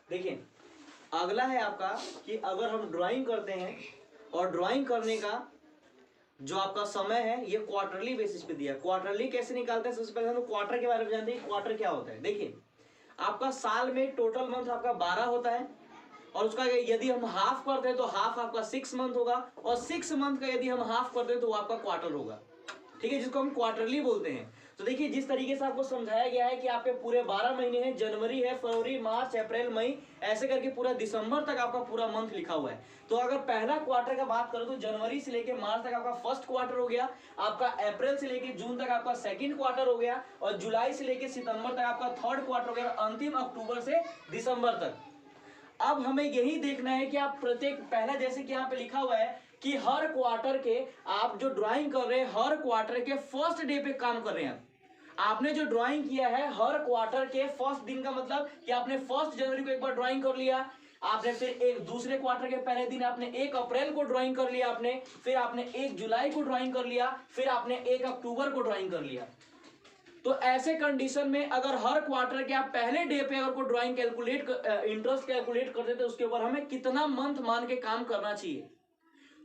देखिए अगला है आपका कि अगर हम ड्राइंग करते हैं और ड्राइंग करने का जो आपका समय है ये क्वार्टरली बेसिस पे दिया है। क्वार्टरली कैसे निकालते हैं? सबसे पहले हम क्वार्टर के बारे में जानते हैं। क्वार्टर क्या होता है? देखिए आपका साल में टोटल मंथ आपका 12 होता है और उसका यदि हम हाफ करते हैं तो हाफ आपका 6 मंथ होगा और 6 मंथ का यदि हम हाफ करते हैं तो वो आपका क्वार्टर होगा, ठीक है, जिसको हम क्वार्टरली बोलते हैं। तो देखिए जिस तरीके से आपको समझाया गया है कि आपके पूरे 12 महीने हैं, जनवरी है, फरवरी, मार्च, अप्रैल, मई, ऐसे करके पूरा दिसंबर तक आपका पूरा मंथ लिखा हुआ है। तो अगर पहला क्वार्टर का बात करो तो जनवरी से लेके मार्च तक आपका फर्स्ट क्वार्टर हो गया, आपका अप्रैल से लेके जून तक आपका सेकंड क्वार्टर हो गया और जुलाई से लेके सितंबर तक आपका थर्ड क्वार्टर हो गया, अंतिम अक्टूबर से दिसंबर तक। अब हमें यही देखना है कि आप प्रत्येक पहला जैसे कि यहाँ पे लिखा हुआ है कि हर क्वार्टर के आप जो ड्राइंग कर रहे हैं हर क्वार्टर के फर्स्ट डे पे काम कर रहे हैं। आपने जो ड्राइंग किया है हर क्वार्टर के फर्स्ट दिन का मतलब कि आपने 1 जनवरी को एक बार ड्राइंग कर लिया, आपने फिर एक दूसरे क्वार्टर के पहले दिन आपने 1 अप्रैल को ड्राइंग कर लिया, आपने फिर आपने 1 जुलाई को ड्राइंग कर लिया, फिर आपने 1 अक्टूबर को ड्राइंग कर लिया। तो ऐसे कंडीशन में अगर हर क्वार्टर के आप पहले डे पे अगर कोई ड्राइंग कैलकुलेट इंटरेस्ट कैलकुलेट करते थे उसके ऊपर हमें कितना मंथ मान के काम करना चाहिए।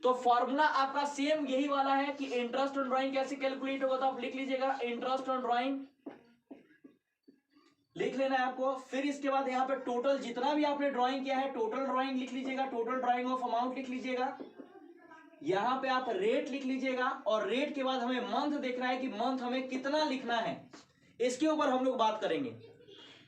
तो फॉर्मूला आपका सेम यही वाला है कि इंटरेस्ट ऑन ड्राइंग कैसे कैलकुलेट होगा, तो आप लिख लीजिएगा इंटरेस्ट ऑन ड्राइंग लिख लेना है आपको। फिर इसके बाद यहाँ पे टोटल जितना भी आपने ड्राइंग किया है टोटल ड्राइंग लिख लीजिएगा, टोटल ड्राइंग ऑफ अमाउंट लिख लीजिएगा, यहाँ पे आप रेट लिख लीजिएगा और रेट के बाद हमें मंथ देखना है कि मंथ हमें कितना लिखना है, इसके ऊपर हम लोग बात करेंगे,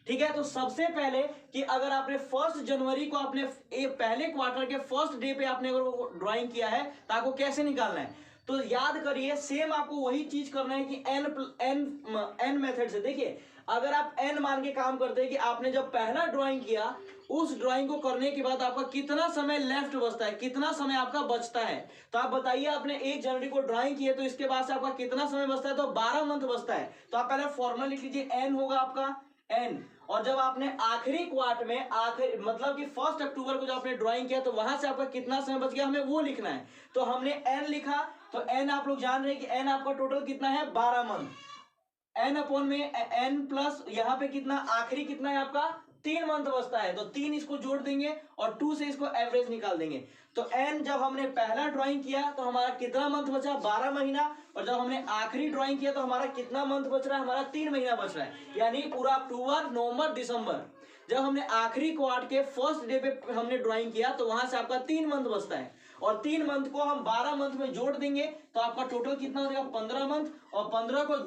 ठीक है। तो सबसे पहले कि अगर आपने 1 जनवरी को आपने पहले क्वार्टर के फर्स्ट डे पे आपने अगर ड्राइंग किया है तो आपको कैसे निकालना है, तो याद करिए सेम आपको वही चीज करना है कि एन मेथड से। देखिए अगर आप एन मान के काम करते हैं कि आपने जब पहला ड्राइंग किया उस ड्राइंग को करने के बाद आपका कितना समय लेफ्ट बचता है, कितना समय आपका बचता है, तो आप बताइए आपने 1 जनवरी को ड्राइंग की है तो इसके बाद से आपका कितना समय बचता है, तो 12 मंथ बचता है। तो आप पहले फॉर्मूला लिख लीजिए, एन होगा आपका एन, और जब आपने आखिरी क्वार्टर में आखिरी मतलब कि 1 अक्टूबर को जब आपने ड्राइंग किया तो वहां से आपका कितना समय बच गया हमें वो लिखना है। तो हमने एन लिखा, तो एन आप लोग जान रहे हैं कि एन आपका टोटल कितना है 12 मंथ, एन अपॉन में एन प्लस यहाँ पे कितना आखिरी कितना है आपका 3 मंथ बचता है, तो 3 इसको जोड़ देंगे और 2 से इसको एवरेज निकाल देंगे। तो एन जब हमने पहला ड्राइंग किया तो हमारा कितना मंथ बचा 12 महीना, और जब हमने आखिरी ड्राइंग किया तो हमारा कितना मंथ बच रहा है, हमारा 3 महीना बच रहा है, यानी पूरा अक्टूबर नवंबर दिसंबर। जब हमने आखिरी क्वार्टर के फर्स्ट डे पे हमने ड्राइंग किया तो वहां से आपका 3 मंथ बचता है और 3 मंथ को हम 12 मंथ में जोड़ देंगे तो आपका टोटल कितना हो जाएगा 15 मंथ, और 15 को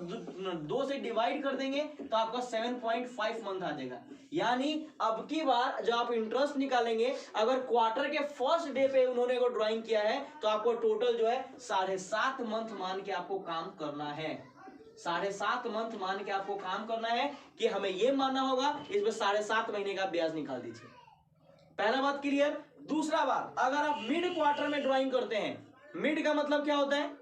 2 से डिवाइड कर देंगे तो आपका 7.5 मंथ आ जाएगा। यानी अब की बार जब आप इंटरेस्ट निकालेंगे अगर क्वार्टर के फर्स्ट डे पे उन्होंने को ड्राइंग किया है तो आपको टोटल जो है 7.5 मंथ मान के आपको काम करना है, 7.5 मंथ मान के आपको काम करना है कि हमें यह मानना होगा इसमें 7.5 महीने का ब्याज निकाल दीजिए। पहला बात क्लियर। दूसरा बात, अगर आप मिड क्वार्टर में ड्राइंग करते हैं, मिड का मतलब क्या होता है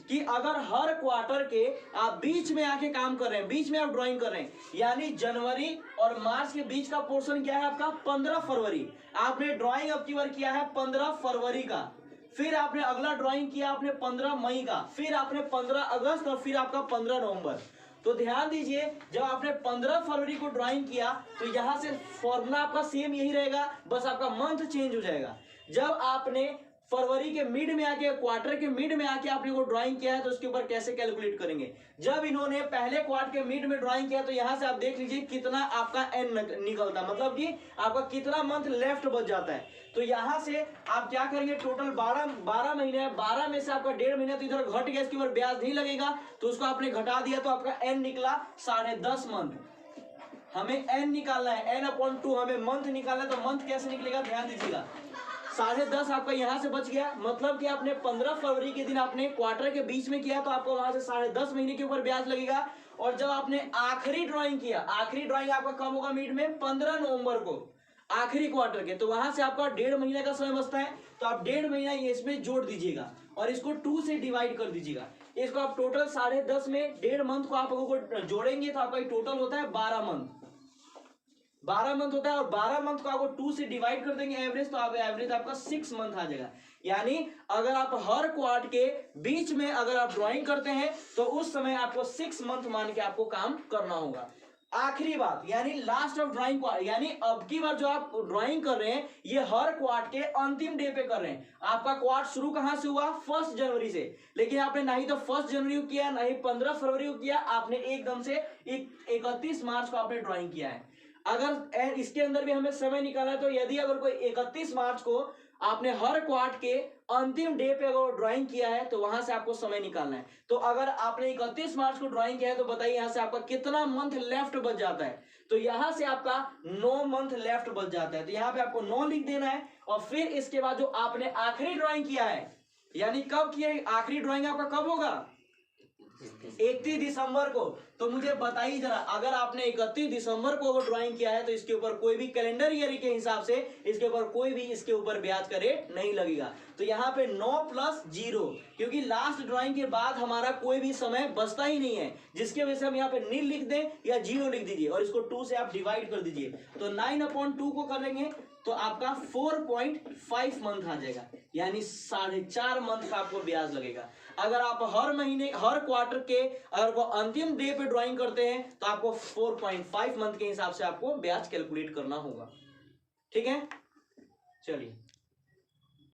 कि अगर हर क्वार्टर के आप बीच में आके काम कर रहे हैं, बीच में आप ड्राइंग कर रहे हैं, यानी जनवरी और मार्च के बीच का पोर्शन क्या है आपका 15 फरवरी, आपने ड्राइंग अब की बार किया है 15 फरवरी का, फिर आपने अगला ड्राइंग किया आपने 15 मई का, फिर आपने 15 अगस्त और फिर आपका 15 नवंबर। तो ध्यान दीजिए जब आपने 15 फरवरी को ड्राइंग किया तो यहां से फॉर्मूला आपका सेम यही रहेगा, बस आपका मंथ चेंज हो जाएगा। जब आपने फरवरी के मिड में आके क्वार्टर के मिड में आके आपने वो ड्राइंग किया है तो उसके ऊपर कैसे कैलकुलेट करेंगे। जब इन्होंने पहले क्वार्टर के मिड में ड्राइंग किया तो यहां से आप देख लीजिए कितना आपका एन निकलता, मतलब कि आपका कितना मंथ लेफ्ट बच जाता है। तो यहां से आप क्या करेंगे, टोटल 12 महीने है, 12 में से आपका 1.5 महीना तो इधर घट गया, इसके ऊपर ब्याज नहीं लगेगा तो उसको आपने घटा दिया तो आपका एन निकला 10.5 मंथ। हमें एन निकालना है, एन अपॉन 2 हमें मंथ निकालना है, तो मंथ कैसे निकलेगा ध्यान दीजिएगा, 10.5 आपका यहां से बच गया, मतलब कि आपने 15 फरवरी के दिन आपने क्वार्टर के बीच में किया तो आपको वहां से 10.5 महीने के ऊपर ब्याज लगेगा। और जब आपने आखिरी ड्राइंग किया, आखिरी ड्राइंग आपका कब होगा मिड में 15 नवंबर को आखिरी क्वार्टर के, तो वहां से आपका 1.5 महीने का समय बचता है, तो आप 1.5 महीना इसमें जोड़ दीजिएगा और इसको 2 से डिवाइड कर दीजिएगा। इसको आप टोटल 10.5 में 1.5 मंथ को आप जोड़ेंगे तो आपका टोटल होता है 12 मंथ, 12 मंथ होता है, और 12 मंथ को आपको 2 से डिवाइड कर देंगे एवरेज, तो आप एवरेज आपका 6 मंथ आ जाएगा। यानी अगर आप हर क्वार्टर के बीच में अगर आप ड्राइंग करते हैं तो उस समय आपको 6 मंथ मान के आपको काम करना होगा। आखिरी बात यानी लास्ट ऑफ ड्राइंग क्वार्ट, यानी अब की बार जो आप ड्राइंग कर रहे हैं ये हर क्वार्ट के अंतिम डे पे कर रहे हैं। आपका क्वार्ट शुरू कहां से हुआ? 1 जनवरी से, लेकिन आपने ना ही तो 1 जनवरी को किया, ना ही 15 फरवरी को किया, आपने एकदम से 31 मार्च को आपने ड्राइंग किया है। अगर इसके अंदर भी हमें समय निकालना है तो यदि अगर कोई 31 मार्च को आपने हर क्वार्ट के अंतिम डे पे अगर ड्राइंग किया है तो वहां से आपको समय निकालना है। तो अगर आपने 31 मार्च को ड्राइंग किया है तो बताइए यहां से आपका कितना मंथ लेफ्ट बच जाता है? तो यहां से आपका 9 मंथ लेफ्ट बच जाता है। तो यहां पे आपको 9 लिख देना है और फिर इसके बाद जो आपने आखिरी ड्राइंग किया है, यानी कब किया है आखिरी ड्राइंग आपका कब होगा? 31 दिसंबर को। तो मुझे बताइए जरा, अगर आपने 31 दिसंबर को अगर ड्राइंग किया है तो इसके ऊपर कोई भी कैलेंडर ईयर के हिसाब से इसके ऊपर कोई भी इसके ऊपर ब्याज का रेट नहीं लगेगा। तो यहाँ पे 9 + 0, क्योंकि लास्ट ड्राइंग के बाद हमारा कोई भी समय बचता ही नहीं है, जिसकी वजह से हम यहाँ पे नील लिख दें या 0 लिख दीजिए और इसको 2 से आप डिवाइड कर दीजिए। तो 9/2 को करेंगे तो आपका 4.5 मंथ आ जाएगा, यानी 4.5 मंथ का आपको ब्याज लगेगा। अगर आप हर महीने हर क्वार्टर के अगर को अंतिम डे पे ड्राइंग करते हैं तो आपको 4.5 मंथ के हिसाब से आपको ब्याज कैलकुलेट करना होगा। ठीक है, चलिए।